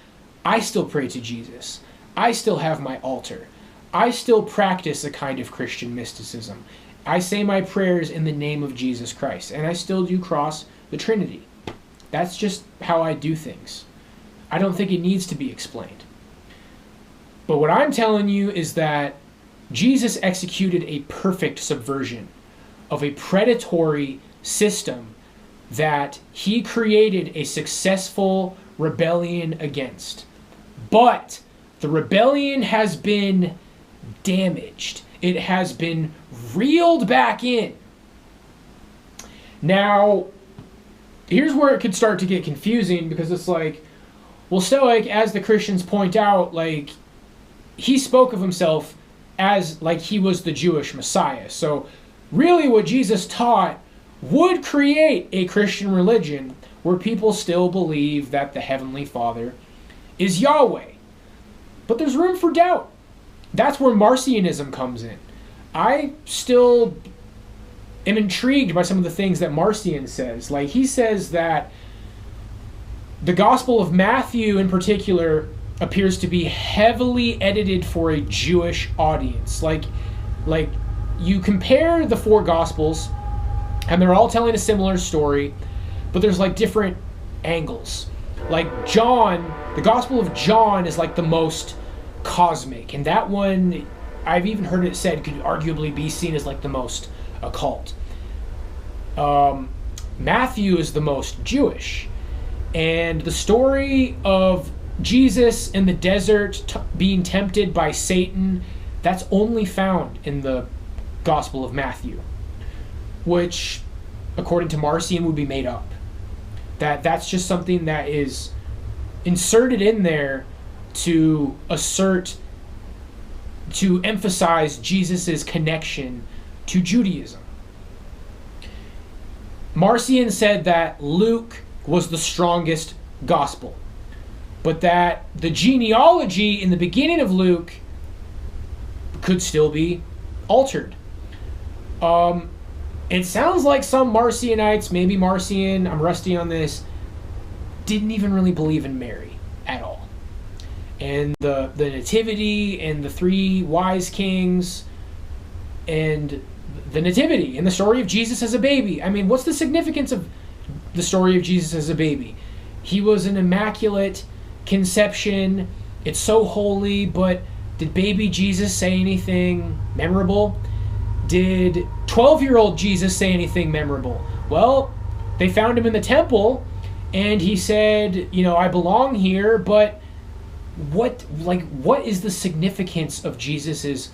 S1: I still pray to Jesus. I still have my altar. I still practice a kind of Christian mysticism. I say my prayers in the name of Jesus Christ, and I still do cross the Trinity. That's just how I do things. I don't think it needs to be explained. But what I'm telling you is that Jesus executed a perfect subversion of a predatory system that he created a successful rebellion against. But the rebellion has been damaged. It has been reeled back in. Now, here's where it could start to get confusing, because it's like, well, Stoic, as the Christians point out, like, he spoke of himself as like he was the Jewish Messiah. So really what Jesus taught would create a Christian religion where people still believe that the Heavenly Father is Yahweh. But there's room for doubt. That's where Marcionism comes in. I still am intrigued by some of the things that Marcion says. Like, he says that the Gospel of Matthew in particular appears to be heavily edited for a Jewish audience. Like you compare the four Gospels, and they're all telling a similar story, but there's like different angles. Like John, the Gospel of John is like the most cosmic, and that one, I've even heard it said, could arguably be seen as like the most occult. Matthew is the most Jewish, and the story of Jesus in the desert being tempted by Satan, that's only found in the Gospel of Matthew, which, according to Marcion, would be made up. That's just something that is inserted in there to emphasize Jesus's connection to Judaism. Marcion said that Luke was the strongest gospel, but that the genealogy in the beginning of Luke could still be altered. It sounds like some Marcionites, maybe Marcion, I'm rusty on this, didn't even really believe in Mary at all. And the nativity and the three wise kings and the nativity and the story of Jesus as a baby. I mean, what's the significance of the story of Jesus as a baby? He was an immaculate conception. It's so holy, but did baby Jesus say anything memorable? Did 12-year-old Jesus say anything memorable? Well, they found him in the temple, and he said, I belong here, but what is the significance of Jesus's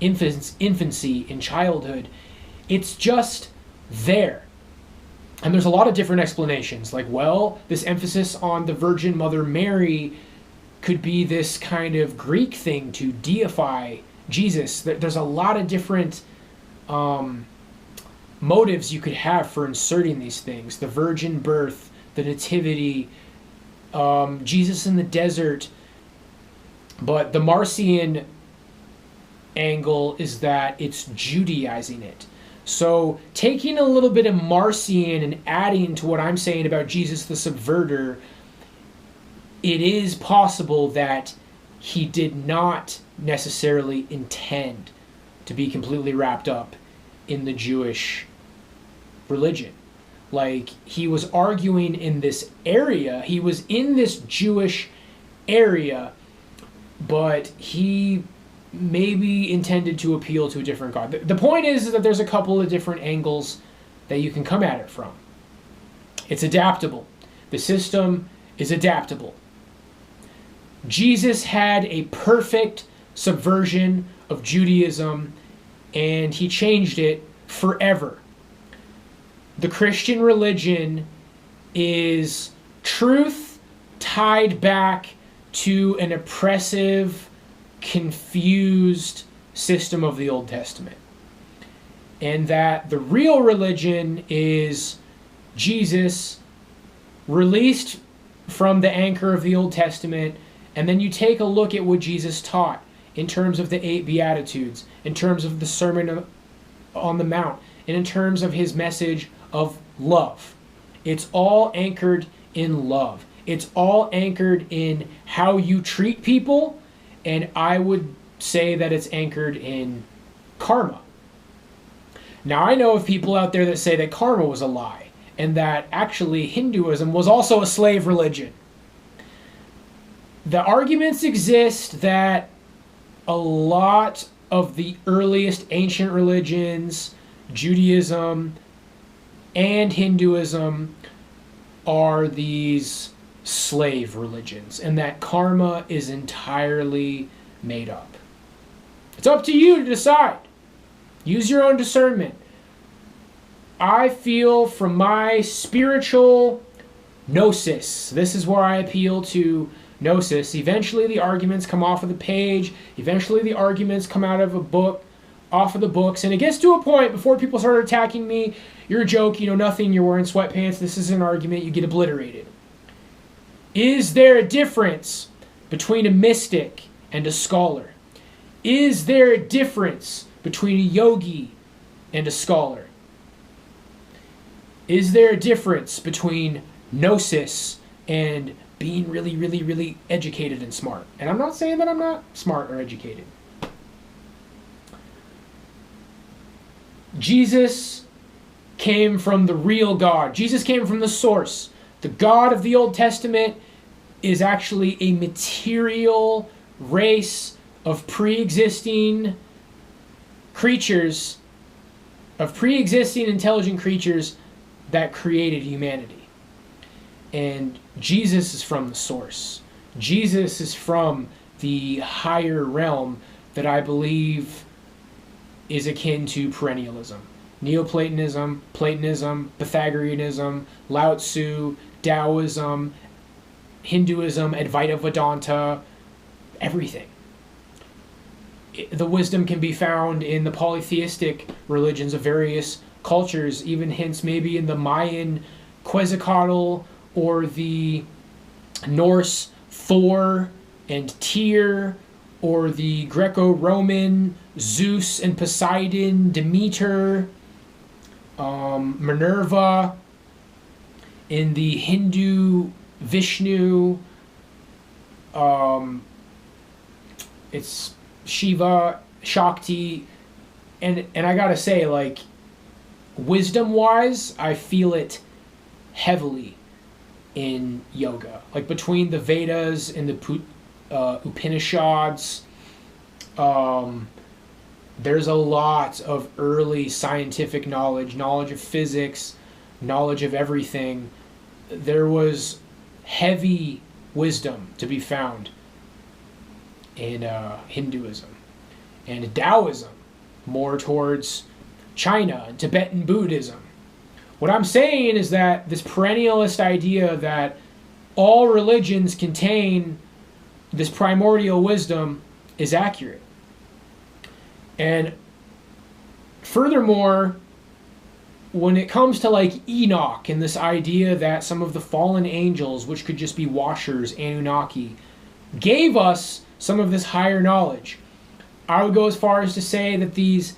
S1: infancy in childhood? It's just there. And there's a lot of different explanations. Like, well, this emphasis on the Virgin Mother Mary could be this kind of Greek thing to deify Jesus. There's a lot of different motives you could have for inserting these things. The virgin birth, the nativity, Jesus in the desert. But the Marcion angle is that it's Judaizing it. So taking a little bit of Marcion and adding to what I'm saying about Jesus the Subverter, it is possible that he did not necessarily intend to be completely wrapped up in the Jewish religion. Like, he was arguing in this area, he was in this Jewish area, but he maybe intended to appeal to a different God. The point is that there's a couple of different angles that you can come at it from. It's adaptable. The system is adaptable. Jesus had a perfect subversion of Judaism, and he changed it forever. The Christian religion is truth tied back to an oppressive confused system of the Old Testament. And that the real religion is Jesus released from the anchor of the Old Testament, and then you take a look at what Jesus taught in terms of the 8 Beatitudes, in terms of the Sermon on the Mount, and in terms of his message of love. It's all anchored in love. It's all anchored in how you treat people, and I would say that it's anchored in karma. Now, I know of people out there that say that karma was a lie, and that actually Hinduism was also a slave religion. The arguments exist that a lot of the earliest ancient religions, Judaism and Hinduism, are these slave religions, and that karma is entirely made up. It's up to you to decide. Use your own discernment. I feel from my spiritual gnosis, this is where I appeal to gnosis. Eventually the arguments come off of the page. Eventually the arguments come out of a book, off of the books. And it gets to a point before people start attacking me. You're a joke, you know nothing, you're wearing sweatpants, this is an argument, you get obliterated. Is there a difference between a mystic and a scholar? Is there a difference between a yogi and a scholar? Is there a difference between gnosis and being really, really, really educated and smart? And I'm not saying that I'm not smart or educated. Jesus came from the real God. Jesus came from the source. The God of the Old Testament is actually a material race of pre-existing creatures, of pre-existing intelligent creatures that created humanity. And Jesus is from the source. Jesus is from the higher realm that I believe is akin to perennialism. Neoplatonism, Platonism, Pythagoreanism, Lao Tzu, Taoism, Hinduism, Advaita Vedanta, everything. The wisdom can be found in the polytheistic religions of various cultures, even hints maybe in the Mayan Quetzalcoatl or the Norse Thor and Tyr, or the Greco-Roman Zeus and Poseidon, Demeter, Minerva, in the Hindu Vishnu, it's Shiva, Shakti, and I gotta say, like, wisdom-wise, I feel it heavily in yoga. Like, between the Vedas and the Upanishads, there's a lot of early scientific knowledge of physics, knowledge of everything. There was heavy wisdom to be found in Hinduism. And Taoism, more towards China and Tibetan Buddhism. What I'm saying is that this perennialist idea that all religions contain this primordial wisdom is accurate. And furthermore, when it comes to like Enoch and this idea that some of the fallen angels, which could just be washers, Anunnaki, gave us some of this higher knowledge, I would go as far as to say that these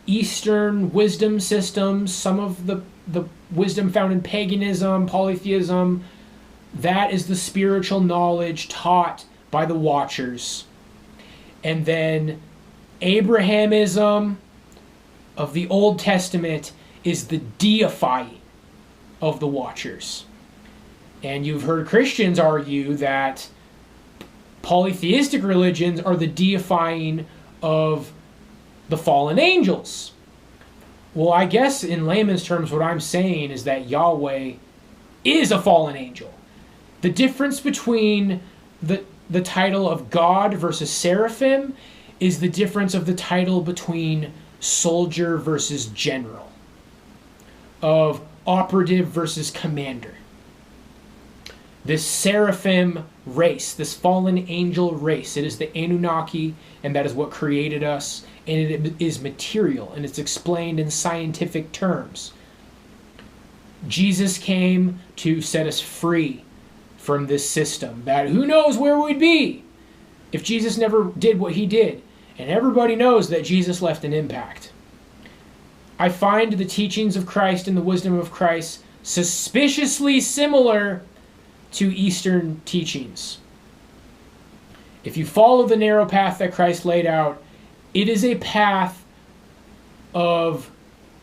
S1: Eastern wisdom systems, some of the wisdom found in paganism, polytheism, that is the spiritual knowledge taught by the Watchers. And then Abrahamism of the Old Testament is the deifying of the Watchers. And you've heard Christians argue that polytheistic religions are the deifying of the fallen angels. Well, I guess in layman's terms what I'm saying is that Yahweh is a fallen angel. The difference between the title of God versus seraphim is the difference of the title between soldier versus general, of operative versus commander. This seraphim race, this fallen angel race. It is the Anunnaki, and that is what created us, and it is material, and it's explained in scientific terms. Jesus came to set us free from this system, that who knows where we'd be if Jesus never did what he did. And everybody knows that Jesus left an impact. I find the teachings of Christ and the wisdom of Christ suspiciously similar to Eastern teachings. If you follow the narrow path that Christ laid out, it is a path of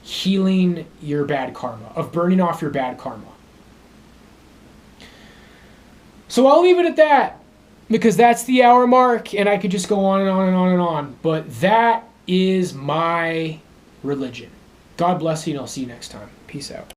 S1: healing your bad karma, of burning off your bad karma. So I'll leave it at that, because that's the hour mark, and I could just go on and on and on and on. But that is my religion. God bless you, and I'll see you next time. Peace out.